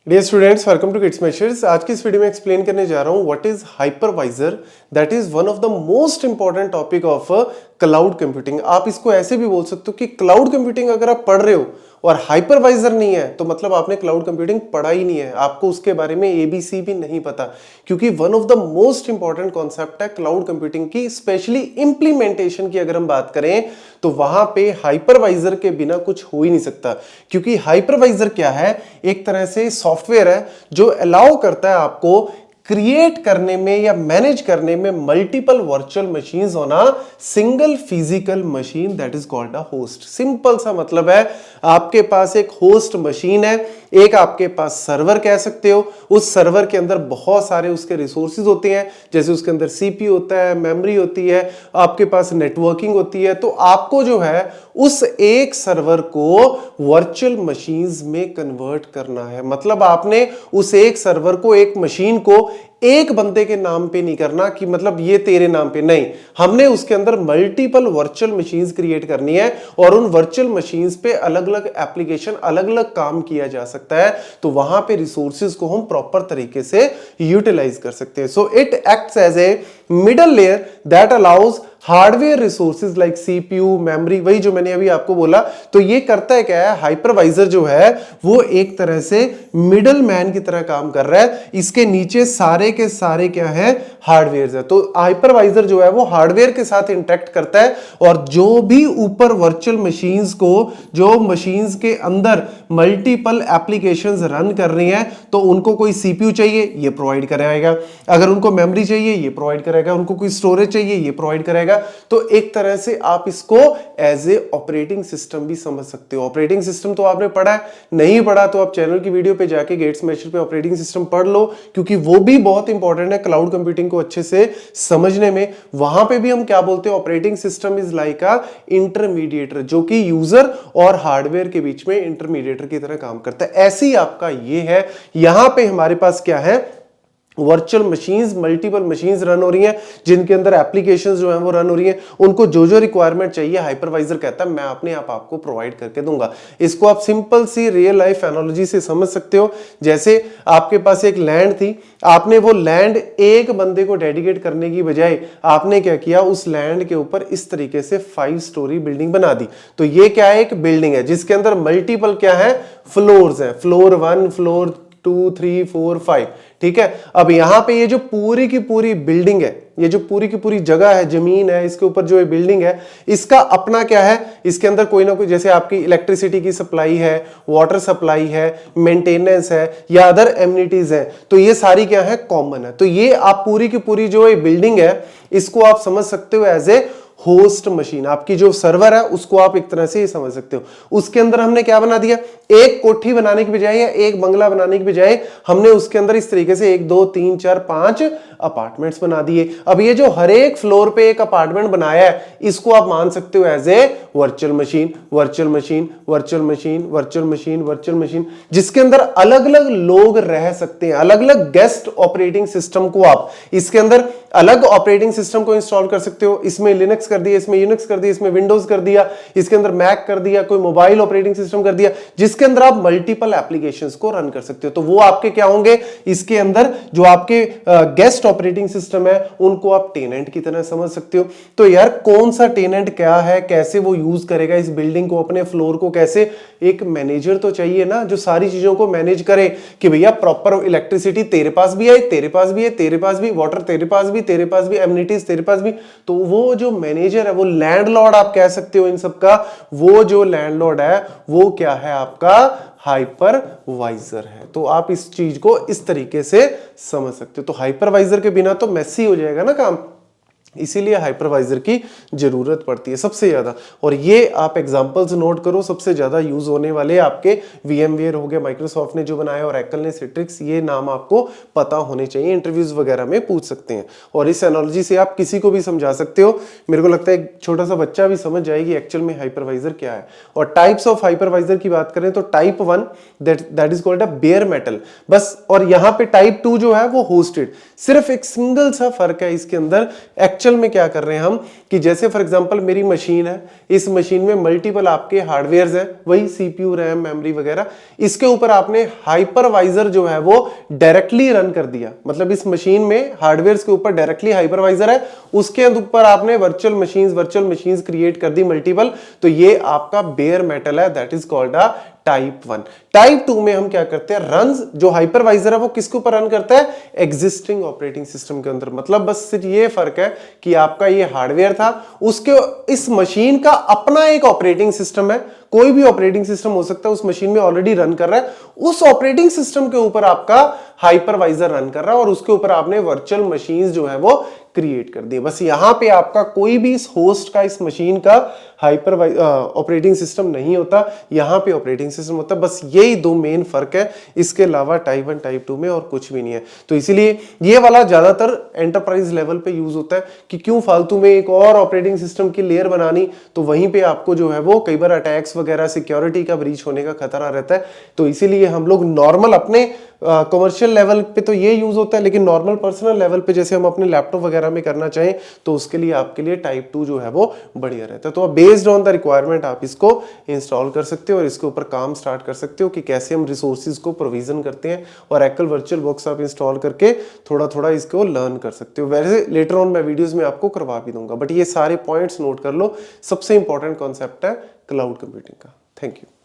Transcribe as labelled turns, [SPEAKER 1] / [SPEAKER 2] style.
[SPEAKER 1] Dear students, welcome to kids measures. आज की इस वीडियो में एक्सप्लेन करने जा रहा हूं what is hypervisor. That is one of the most important topic of cloud computing. आप इसको ऐसे भी बोल सकते हो कि क्लाउड कंप्यूटिंग अगर आप पढ़ रहे हो और हाइपरवाइजर नहीं है तो मतलब आपने क्लाउड कंप्यूटिंग पढ़ा ही नहीं है, आपको उसके बारे में एबीसी भी नहीं पता, क्योंकि one of the most important concept है क्लाउड कंप्यूटिंग की। स्पेशली इंप्लीमेंटेशन की अगर हम बात करें तो वहां पे हाइपरवाइजर के बिना कुछ हो ही नहीं सकता, क्योंकि हाइपरवाइजर क्या है, एक तरह से सॉफ्टवेयर है जो अलाउ करता है आपको क्रिएट करने में या मैनेज करने में multiple virtual machines on a single physical machine, that is called a host. Simple सा मतलब है, आपके पास एक होस्ट मशीन है, एक आपके पास सर्वर कह सकते हो। उस सर्वर के अंदर बहुत सारे उसके रिसोर्सेज होते हैं, जैसे उसके अंदर सीपीयू होता है, मेमोरी होती है, आपके पास नेटवर्किंग होती है। तो आपको जो है उस एक सर्वर को वर्चुअल मशीन्स में कन्वर्ट करना है। मतलब आपने उस एक सर्वर को, एक मशीन को एक बंदे के नाम पे नहीं करना कि मतलब ये तेरे नाम पे नहीं, हमने उसके अंदर मल्टीपल वर्चुअल मशीन्स क्रिएट करनी है और उन वर्चुअल मशीन्स पे अलग अलग एप्लीकेशन, अलग अलग काम किया जा सकता है। तो वहां पे रिसोर्सेज को हम प्रॉपर तरीके से यूटिलाइज कर सकते हैं। So it acts as a middle layer that allows hardware resources like CPU, memory, वही जो मैंने अभी आपको बोला। तो ये करता है क्या है, हाइपरवाइजर जो है वो एक तरह से मिडल मैन की तरह काम कर रहा है। इसके नीचे सारे के सारे क्या है, हार्डवेयर है। तो हाइपरवाइजर जो है वो हार्डवेयर के साथ इंटरेक्ट करता है और जो भी ऊपर वर्चुअल मशीन्स को, जो मशीन्स के अंदर मल्टीपल एप्लीकेशंस रन कर रही हैं, तो उनको कोई सीपीयू चाहिए ये प्रोवाइड कराएगा, अगर उनको मेमोरी चाहिए ये प्रोवाइड कराएगा, उनको कोई स्टोरेज चाहिए ये प्रोवाइड कराएगा। तो एक तरह से आप इसको एज ए ऑपरेटिंग सिस्टम भी समझ सकते हो। ऑपरेटिंग सिस्टम तो आपने पढ़ा है, नहीं पढ़ा तो आप चैनल की वीडियो पे जाके गेट्स मेशर पे ऑपरेटिंग सिस्टम पढ़ लो, क्योंकि वो भी बहुत इंपॉर्टेंट है क्लाउड कंप्यूटिंग को अच्छे से समझने में। वहां पे भी हम क्या बोलते हैं, operating system is like a intermediator, जो कि यूजर और हार्डवेयर के बीच में इंटरमीडिएटर की तरह काम करता है। ऐसे ही आपका ये है, यहां पे हमारे पास क्या है, virtual machines, multiple machines run हो रही हैं, जिनके अंदर एप्लीकेशंस जो हैं वो रन हो रही हैं। उनको जो जो रिक्वायरमेंट चाहिए हाइपरवाइजर कहता है मैं अपने आप आपको प्रोवाइड करके दूंगा। इसको आप सिंपल सी रियल लाइफ एनालॉजी से समझ सकते हो। जैसे आपके पास एक लैंड थी, आपने वो लैंड एक बंदे को डेडिकेट करने की बजाय आपने क्या किया, उस लैंड के ऊपर इस तरीके से 5 स्टोरी बिल्डिंग बना दी। तो ये क्या है, एक बिल्डिंग है जिसके अंदर मल्टीपल क्या है, फ्लोर्स हैं, फ्लोर 1, फ्लोर 2, 3, 4, 5, ठीक है। अब यहां पे ये जो पूरी की पूरी बिल्डिंग है, ये जो पूरी की पूरी जगह है, जमीन है, इसके ऊपर जो ये बिल्डिंग है, इसका अपना क्या है, इसके अंदर कोई ना कोई, जैसे आपकी इलेक्ट्रिसिटी की सप्लाई है, वाटर सप्लाई है, मेंटेनेंस है या अदर एमिनिटीज है, तो ये सारी क्या है, कॉमन है। तो ये आप पूरी की पूरी जो ये बिल्डिंग है, इसको आप समझ सकते हो एज ए होस्ट मशीन। आपकी जो सर्वर है उसको आप एक तरह से ही समझ सकते हो। उसके अंदर हमने क्या बना दिया, एक कोठी बनाने की बजाय या एक बंगला बनाने की बजाय हमने उसके अंदर इस तरीके से 1, 2, 3, 4, 5 अपार्टमेंट्स बना दिए। अब ये जो हर एक फ्लोर पे एक अपार्टमेंट बनाया है, इसको आप मान सकते हो as a virtual machine, virtual machine, virtual machine, virtual machine, virtual machine, जिसके अंदर अलग अलग लोग रह सकते हैं। अलग अलग गेस्ट ऑपरेटिंग सिस्टम को आप इसके अंदर अलग ऑपरेटिंग सिस्टम को इंस्टॉल कर सकते हो। इसमें लिनक्स कर दिया, इसमें यूनिक्स कर दिया, इसमें विंडोज कर दिया, इसके अंदर मैक कर दिया, कोई मोबाइल ऑपरेटिंग सिस्टम कर दिया, जिसके अंदर आप मल्टीपल एप्लीकेशंस को रन कर सकते हो। तो वो आपके क्या होंगे, इसके अंदर जो आपके गेस्ट ऑपरेटिंग सिस्टम है उनको आप टेनेंट की तरह समझ सकते हो। तो यार कौन सा टेनेंट क्या है, कैसे वो यूज करेगा इस बिल्डिंग को, अपने फ्लोर को कैसे, एक मैनेजर तो चाहिए ना जो सारी चीजों को मैनेज करे कि भैया प्रॉपर इलेक्ट्रिसिटी तेरे पास भी आए, तेरे पास भी है, तेरे पास भी वाटर, तेरे पास भी, तेरे पास भी एमिनिटीज, तेरे पास भी। तो वो जो मैनेजर है, वो लैंडलॉर्ड आप कह सकते हो इन सब का, वो जो लैंडलॉर्ड है वो क्या है, आपका हाइपरवाइजर है। तो आप इस चीज को इस तरीके से समझ सकते हो। तो हाइपरवाइजर के बिना तो मेसी हो जाएगा ना काम, इसीलिए हाइपरवाइजर की जरूरत पड़ती है सबसे ज्यादा। और ये आप एग्जांपल्स नोट करो, सबसे ज्यादा यूज होने वाले आपके VMware हो गया, माइक्रोसॉफ्ट ने जो बनाया, और Oracle ने सिट्रिक्स, ये नाम आपको पता होने चाहिए, इंटरव्यूज वगैरह में पूछ सकते हैं। और इस एनालॉजी से आप किसी को भी समझा सकते हो। मेरे को लगता है एक छोटा सा बच्चा भी समझ जाएगी एक्चुअल में हाइपरवाइजर क्या है। और टाइप्स ऑफ हाइपरवाइजर की बात करें तो type 1 that is called a bear metal, बस। और यहां पे टाइप 2 जो है वो होस्टेड। सिर्फ एक सिंगल सा फर्क है इसके अंदर, एक्चुअल में क्या कर रहे हैं हम कि जैसे फॉर एग्जांपल मेरी मशीन है, इस मशीन में मल्टीपल आपके हार्डवेयर्स है, वही सीपीयू, रैम, मेमोरी वगैरह, इसके ऊपर आपने हाइपरवाइजर जो है वो डायरेक्टली रन कर दिया। मतलब इस मशीन में हार्डवेयर्स के ऊपर डायरेक्टली हाइपरवाइजर है, उसके ऊपर आपने वर्चुअल मशीन्स क्रिएट कर दी मल्टीपल, तो ये आपका बेयर मेटल है, that is called a type 1। Type 2 में हम क्या करते हैं, रन्स जो हाइपरवाइजर है वो किसके ऊपर रन करता है, एग्जिस्टिंग ऑपरेटिंग सिस्टम के अंदर। मतलब बस सिर्फ ये फर्क है कि आपका ये हार्डवेयर था, उसके इस मशीन का अपना एक ऑपरेटिंग सिस्टम है, कोई भी ऑपरेटिंग सिस्टम हो सकता है, उस मशीन में ऑलरेडी रन कर रहा है, उस ऑपरेटिंग सिस्टम के ऊपर आपका हाइपरवाइजर रन कर रहा है और उसके ऊपर आपने वर्चुअल मशीन्स जो है वो क्रिएट कर दिए। बस यहां पे आपका कोई भी इस होस्ट का, इस मशीन का हाइपर ऑपरेटिंग सिस्टम नहीं होता, यहां पे ऑपरेटिंग सिस्टम होता है। बस यही दो मेन फर्क है, इसके अलावा टाइप 1 टाइप 2 में और कुछ भी नहीं है। तो इसीलिए ये वाला ज्यादातर एंटरप्राइज लेवल पे यूज होता है कि क्यों फालतू में एक और ऑपरेटिंग सिस्टम की लेयर बनानी, तो वहीं पे आपको जो है वो कई बार अटैक्स वगैरह, सिक्योरिटी का ब्रीच होने का खतरा रहता है। तो इसीलिए हम लोग नॉर्मल अपने कमर्शियल लेवल पे तो ये यूज होता है, लेकिन नॉर्मल पर्सनल लेवल पे जैसे हम अपने लैपटॉप वगैरह में करना चाहें तो उसके लिए आपके लिए टाइप 2 जो है वो बढ़िया रहता है। तो बेस्ड ऑन द रिक्वायरमेंट आप इसको इंस्टॉल कर सकते हो और इसके ऊपर काम स्टार्ट कर सकते हो कि कैसे हम रिसोर्सेज को प्रोविजन करते हैं, और एकल वर्चुअल बॉक्स आप इंस्टॉल करके थोड़ा थोड़ा इसको लर्न कर सकते हो। वैसे लेटर ऑन मैं वीडियोज में आपको करवा भी दूंगा, बट ये सारे पॉइंट्स नोट कर लो। सबसे इंपॉर्टेंट कॉन्सेप्ट है क्लाउड कंप्यूटिंग का। Thank you.